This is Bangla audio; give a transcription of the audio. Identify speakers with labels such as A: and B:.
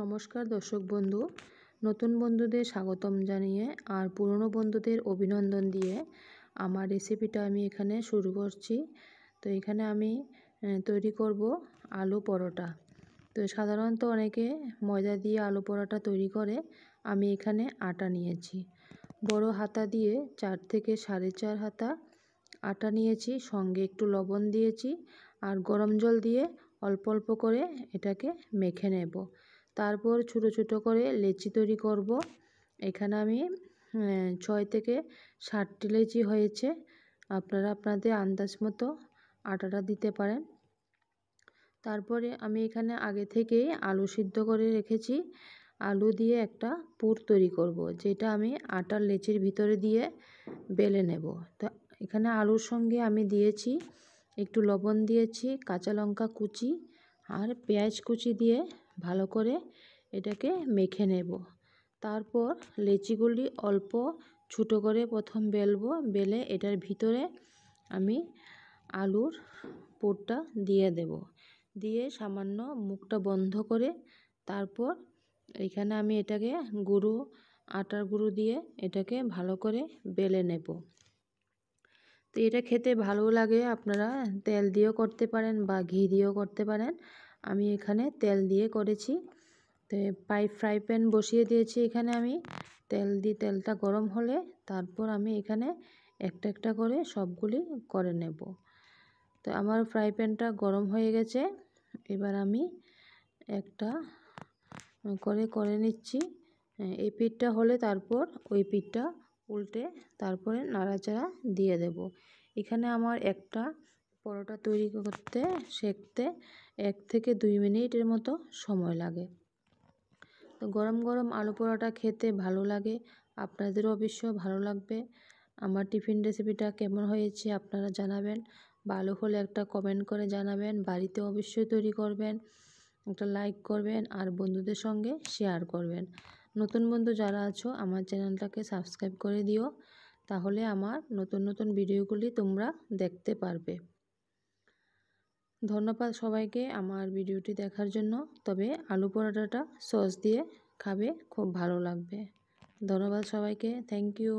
A: নমস্কার দর্শক বন্ধু, নতুন বন্ধুদের স্বাগতম জানিয়ে আর পুরনো বন্ধুদের অভিনন্দন দিয়ে আমার রেসিপিটা আমি এখানে শুরু করছি। তো এখানে আমি তৈরি করব আলু পরোটা। তো সাধারণত অনেকে ময়দা দিয়ে আলু পরোটা তৈরি করে, আমি এখানে আটা নিয়েছি। বড় হাতা দিয়ে 4 থেকে 4.5 হাতা আটা নিয়েছি, সঙ্গে একটু লবণ দিয়েছি আর গরম জল দিয়ে অল্প অল্প করে এটাকে মেখে নেব। তারপর ছোটো ছোটো করে লেচি তৈরি করব। এখানে আমি 6 থেকে 7টি লেচি হয়েছে। আপনারা আপনাদের আন্দাজ মতো আটাটা দিতে পারেন। তারপরে আমি এখানে আগে থেকেই আলু সিদ্ধ করে রেখেছি। আলু দিয়ে একটা পুর তৈরি করব, যেটা আমি আটার লেচির ভিতরে দিয়ে বেলে নেব। তো এখানে আলুর সঙ্গে আমি দিয়েছি একটু লবণ দিয়েছি, কাঁচা লঙ্কা কুচি আর পেঁয়াজ কুচি দিয়ে ভালো করে এটাকে মেখে নেব। তারপর লেচিগুলি অল্প ছোটো করে প্রথম বেলবো, বেলে এটার ভিতরে আমি আলুর পুরটা দিয়ে দেব। দিয়ে সামান্য মুখটা বন্ধ করে তারপর এখানে আমি এটাকে আটার গুঁড়ো দিয়ে এটাকে ভালো করে বেলে নেব। তো এটা খেতে ভালো লাগে, আপনারা তেল দিয়েও করতে পারেন বা ঘি দিয়েও করতে পারেন। আমি এখানে তেল দিয়ে করেছি। তো ফ্রাই প্যান বসিয়ে দিয়েছি। এখানে আমি তেলটা গরম হলে তারপর আমি এখানে একটা একটা করে সবগুলি করে নেব। তো আমার ফ্রাই প্যানটা গরম হয়ে গেছে, এবার আমি একটা করে নিচ্ছি। এই পিঠটা হলে তারপর ওই পিঠটা উল্টে তারপরে নাড়াচাড়া দিয়ে দেব। এখানে আমার একটা পরোটা তৈরি করতে সেঁকতে 1 থেকে 2 মিনিটের মতো সময় লাগে। তো গরম গরম আলু পরোটা খেতে ভালো লাগে, আপনাদেরও অবশ্যই ভালো লাগবে। আমার টিফিন রেসিপিটা কেমন হয়েছে আপনারা জানাবেন। ভালো হলে একটা কমেন্ট করে জানাবেন। বাড়িতে অবশ্যই তৈরি করবেন, একটা লাইক করবেন আর বন্ধুদের সঙ্গে শেয়ার করবেন। নতুন বন্ধু যারা আছো আমার চ্যানেলটাকে সাবস্ক্রাইব করে দিও, তাহলে আমার নতুন নতুন ভিডিওগুলি তোমরা দেখতে পারবে। ধন্যবাদ সবাইকে আমার ভিডিওটি দেখার জন্য। তবে আলু পরোটাটা সস দিয়ে খাবে, খুব ভালো লাগবে। ধন্যবাদ সবাইকে, থ্যাংক ইউ।